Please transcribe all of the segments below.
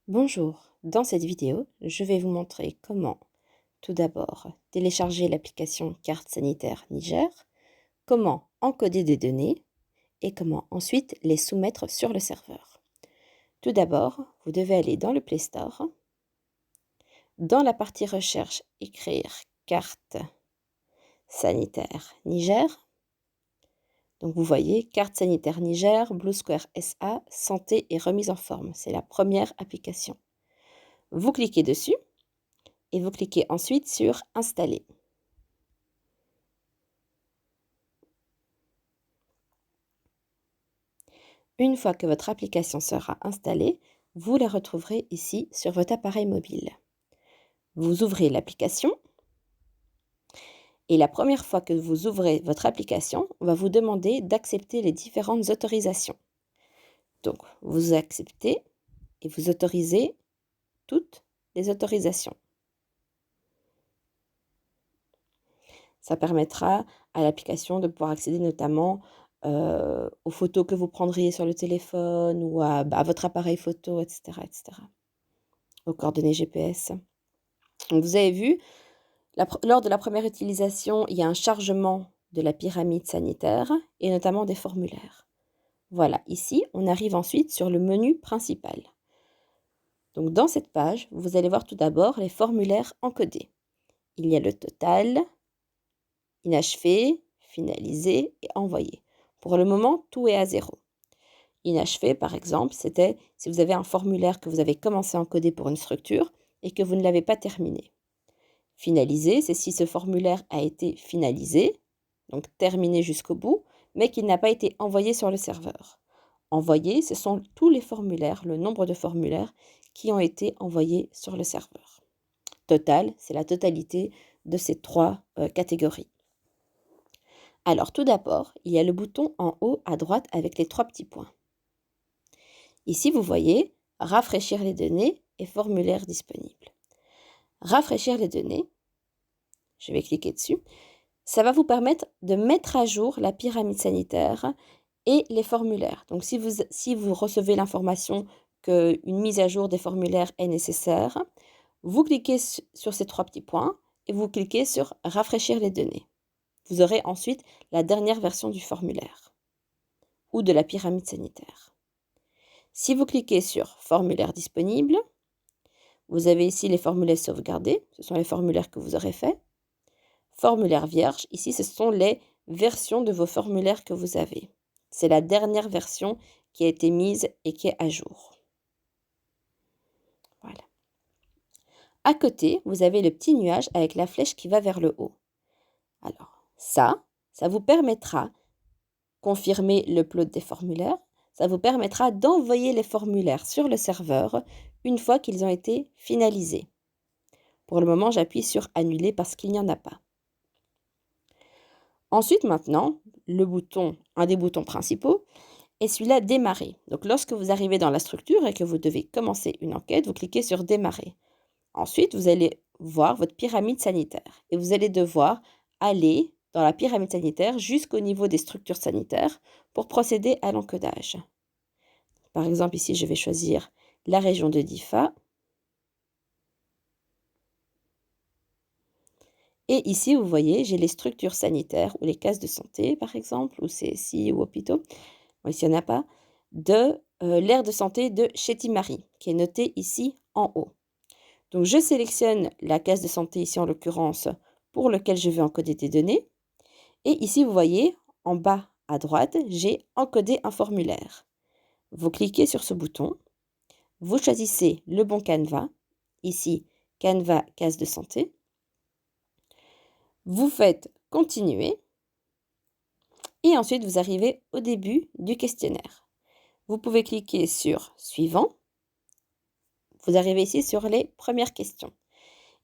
Bonjour, dans cette vidéo, je vais vous montrer comment, tout d'abord, télécharger l'application Carte sanitaire Niger, comment encoder des données et comment ensuite les soumettre sur le serveur. Tout d'abord, vous devez aller dans le Play Store, dans la partie recherche, écrire Carte sanitaire Niger. Donc vous voyez, Carte sanitaire Niger, Blue Square SA, santé et remise en forme. C'est la première application. Vous cliquez dessus et vous cliquez ensuite sur Installer. Une fois que votre application sera installée, vous la retrouverez ici sur votre appareil mobile. Vous ouvrez l'application et la première fois que vous ouvrez votre application, on va vous demander d'accepter les différentes autorisations. Donc, vous acceptez et vous autorisez toutes les autorisations. Ça permettra à l'application de pouvoir accéder notamment aux photos que vous prendriez sur le téléphone ou à votre appareil photo, etc., etc., aux coordonnées GPS. Donc vous avez vu, lors de la première utilisation, il y a un chargement de la pyramide sanitaire et notamment des formulaires. Voilà, ici, on arrive ensuite sur le menu principal. Donc dans cette page, vous allez voir tout d'abord les formulaires encodés. Il y a le total, inachevé, finalisé et envoyé. Pour le moment, tout est à 0. Inachevé, par exemple, c'était si vous avez un formulaire que vous avez commencé à encoder pour une structure et que vous ne l'avez pas terminé. Finalisé, c'est si ce formulaire a été finalisé, donc terminé jusqu'au bout, mais qu'il n'a pas été envoyé sur le serveur. Envoyé, ce sont tous les formulaires, le nombre de formulaires qui ont été envoyés sur le serveur. Total, c'est la totalité de ces trois catégories. Alors tout d'abord, il y a le bouton en haut à droite avec les 3 petits points. Ici, vous voyez « Rafraîchir les données » et « Formulaire disponible ». Rafraîchir les données, je vais cliquer dessus, ça va vous permettre de mettre à jour la pyramide sanitaire et les formulaires. Donc si vous recevez l'information qu'une mise à jour des formulaires est nécessaire, vous cliquez sur ces 3 petits points et vous cliquez sur « Rafraîchir les données ». Vous aurez ensuite la dernière version du formulaire ou de la pyramide sanitaire. Si vous cliquez sur « Formulaire disponible », vous avez ici les formulaires sauvegardés, ce sont les formulaires que vous aurez faits. Formulaire vierge, ici ce sont les versions de vos formulaires que vous avez. C'est la dernière version qui a été mise et qui est à jour. Voilà. À côté, vous avez le petit nuage avec la flèche qui va vers le haut. Alors, ça vous permettra de confirmer l'upload des formulaires. Ça vous permettra d'envoyer les formulaires sur le serveur une fois qu'ils ont été finalisés. Pour le moment, j'appuie sur « Annuler » parce qu'il n'y en a pas. Ensuite, maintenant, un des boutons principaux est celui-là « Démarrer ». Donc, lorsque vous arrivez dans la structure et que vous devez commencer une enquête, vous cliquez sur « Démarrer ». Ensuite, vous allez voir votre pyramide sanitaire et vous allez devoir aller dans la pyramide sanitaire jusqu'au niveau des structures sanitaires pour procéder à l'encodage. Par exemple, ici, je vais choisir la région de Difa. Et ici, vous voyez, j'ai les structures sanitaires ou les cases de santé, par exemple, ou CSI ou hôpitaux. Bon, ici, il n'y en a pas. De l'aire de santé de Chétimari, qui est notée ici en haut. Donc, je sélectionne la case de santé, ici en l'occurrence, pour lequel je veux encoder des données. Et ici, vous voyez, en bas à droite, j'ai encodé un formulaire. Vous cliquez sur ce bouton, vous choisissez le bon canevas, ici, canevas case de santé. Vous faites continuer et ensuite vous arrivez au début du questionnaire. Vous pouvez cliquer sur suivant. Vous arrivez ici sur les premières questions.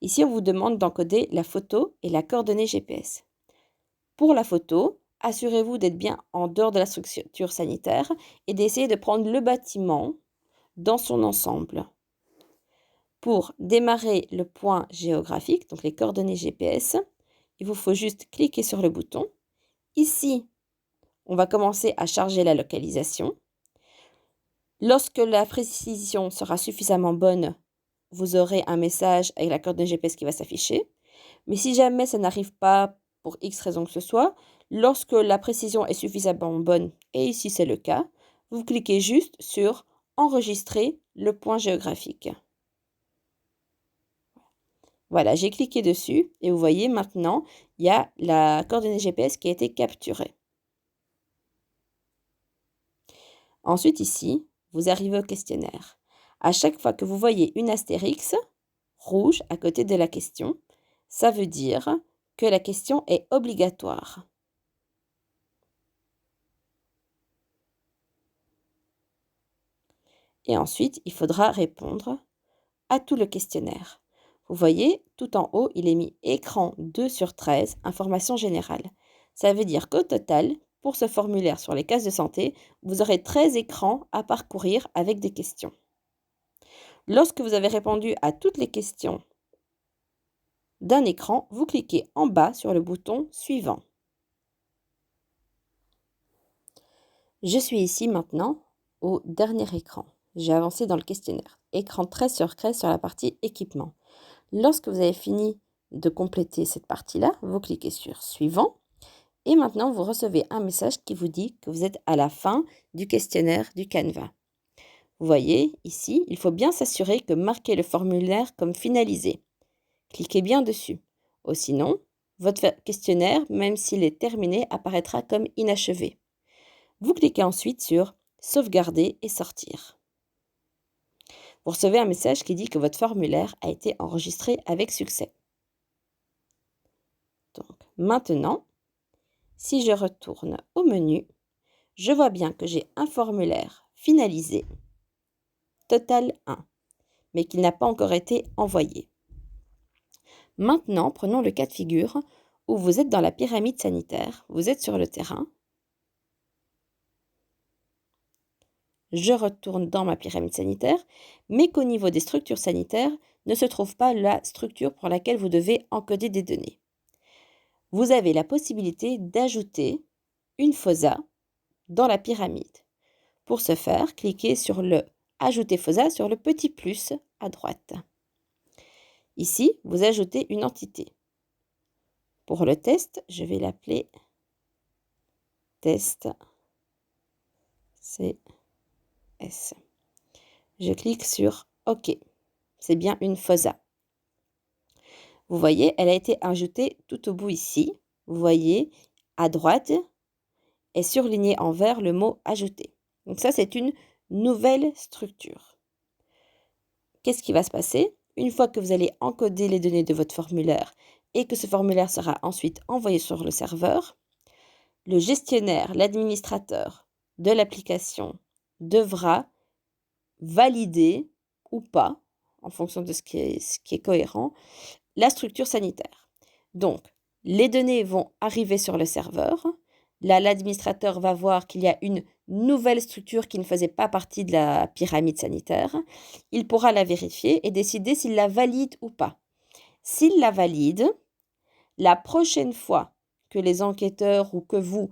Ici, on vous demande d'encoder la photo et la coordonnée GPS. Pour la photo, assurez-vous d'être bien en dehors de la structure sanitaire et d'essayer de prendre le bâtiment dans son ensemble. Pour démarrer le point géographique, donc les coordonnées GPS, il vous faut juste cliquer sur le bouton. Ici, on va commencer à charger la localisation. Lorsque la précision sera suffisamment bonne, vous aurez un message avec la coordonnée GPS qui va s'afficher. Mais si jamais ça n'arrive pas pour X raison que ce soit, lorsque la précision est suffisamment bonne, et ici c'est le cas, vous cliquez juste sur Enregistrer le point géographique. Voilà, j'ai cliqué dessus et vous voyez maintenant, il y a la coordonnée GPS qui a été capturée. Ensuite ici, vous arrivez au questionnaire. À chaque fois que vous voyez une astérix rouge à côté de la question, ça veut dire que la question est obligatoire. Et ensuite, il faudra répondre à tout le questionnaire. Vous voyez, tout en haut, il est mis écran 2/13, information générale. Ça veut dire qu'au total, pour ce formulaire sur les cases de santé, vous aurez 13 écrans à parcourir avec des questions. Lorsque vous avez répondu à toutes les questions d'un écran, vous cliquez en bas sur le bouton suivant. Je suis ici maintenant au dernier écran. J'ai avancé dans le questionnaire. Écran 13/13 sur la partie équipement. Lorsque vous avez fini de compléter cette partie-là, vous cliquez sur suivant et maintenant vous recevez un message qui vous dit que vous êtes à la fin du questionnaire du Canva. Vous voyez ici, il faut bien s'assurer que marquer le formulaire comme finalisé. Cliquez bien dessus. Ou sinon, votre questionnaire, même s'il est terminé, apparaîtra comme inachevé. Vous cliquez ensuite sur Sauvegarder et sortir. Vous recevez un message qui dit que votre formulaire a été enregistré avec succès. Donc, maintenant, si je retourne au menu, je vois bien que j'ai un formulaire finalisé, total 1, mais qui n'a pas encore été envoyé. Maintenant, prenons le cas de figure où vous êtes dans la pyramide sanitaire, vous êtes sur le terrain. Je retourne dans ma pyramide sanitaire, mais qu'au niveau des structures sanitaires ne se trouve pas la structure pour laquelle vous devez encoder des données. Vous avez la possibilité d'ajouter une FOSA dans la pyramide. Pour ce faire, cliquez sur le Ajouter FOSA sur le petit plus à droite. Ici, vous ajoutez une entité. Pour le test, je vais l'appeler test CS. Je clique sur OK. C'est bien une FOSA. Vous voyez, elle a été ajoutée tout au bout ici. Vous voyez, à droite est surligné en vert le mot ajouter. Donc ça, c'est une nouvelle structure. Qu'est-ce qui va se passer? Une fois que vous allez encoder les données de votre formulaire et que ce formulaire sera ensuite envoyé sur le serveur, le gestionnaire, l'administrateur de l'application devra valider ou pas, en fonction de ce qui est cohérent, la structure sanitaire. Donc, les données vont arriver sur le serveur. Là, l'administrateur va voir qu'il y a une nouvelle structure qui ne faisait pas partie de la pyramide sanitaire. Il pourra la vérifier et décider s'il la valide ou pas. S'il la valide, la prochaine fois que les enquêteurs ou que vous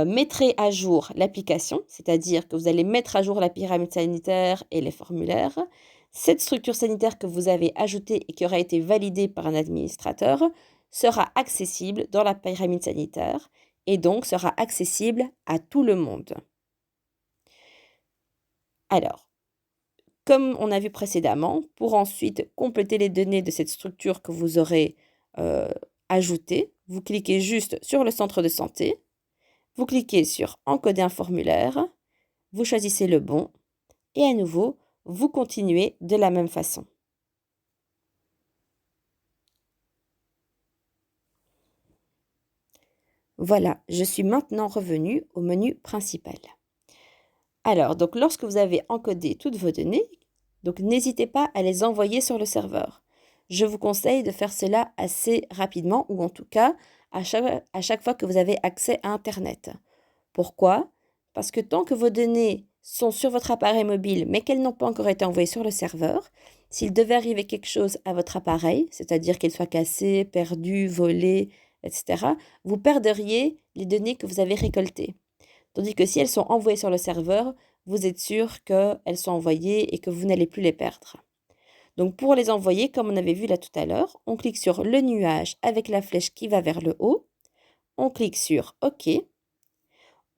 mettrez à jour l'application, c'est-à-dire que vous allez mettre à jour la pyramide sanitaire et les formulaires, cette structure sanitaire que vous avez ajoutée et qui aura été validée par un administrateur sera accessible dans la pyramide sanitaire et donc sera accessible à tout le monde. Alors, comme on a vu précédemment, pour ensuite compléter les données de cette structure que vous aurez ajoutée, vous cliquez juste sur le centre de santé, vous cliquez sur Encoder un formulaire, vous choisissez le bon et à nouveau, vous continuez de la même façon. Voilà, je suis maintenant revenue au menu principal. Alors, donc lorsque vous avez encodé toutes vos données, donc n'hésitez pas à les envoyer sur le serveur. Je vous conseille de faire cela assez rapidement ou en tout cas à chaque fois que vous avez accès à Internet. Pourquoi? Parce que tant que vos données sont sur votre appareil mobile mais qu'elles n'ont pas encore été envoyées sur le serveur, s'il devait arriver quelque chose à votre appareil, c'est-à-dire qu'il soit cassé, perdu, volé, etc., vous perdriez les données que vous avez récoltées. Tandis que si elles sont envoyées sur le serveur, vous êtes sûr qu'elles sont envoyées et que vous n'allez plus les perdre. Donc pour les envoyer, comme on avait vu là tout à l'heure, on clique sur le nuage avec la flèche qui va vers le haut, on clique sur OK,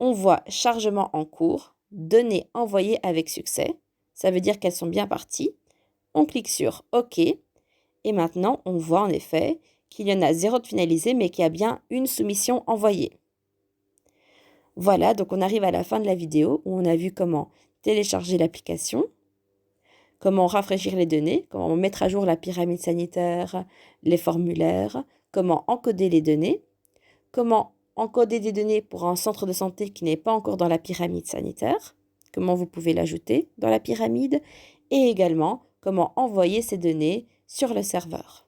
on voit chargement en cours, données envoyées avec succès, ça veut dire qu'elles sont bien parties, on clique sur OK et maintenant on voit en effet qu'il y en a 0 de finalisé mais qu'il y a bien une soumission envoyée. Voilà, donc on arrive à la fin de la vidéo où on a vu comment télécharger l'application, comment rafraîchir les données, comment mettre à jour la pyramide sanitaire, les formulaires, comment encoder les données, comment encoder des données pour un centre de santé qui n'est pas encore dans la pyramide sanitaire, comment vous pouvez l'ajouter dans la pyramide, et également comment envoyer ces données sur le serveur.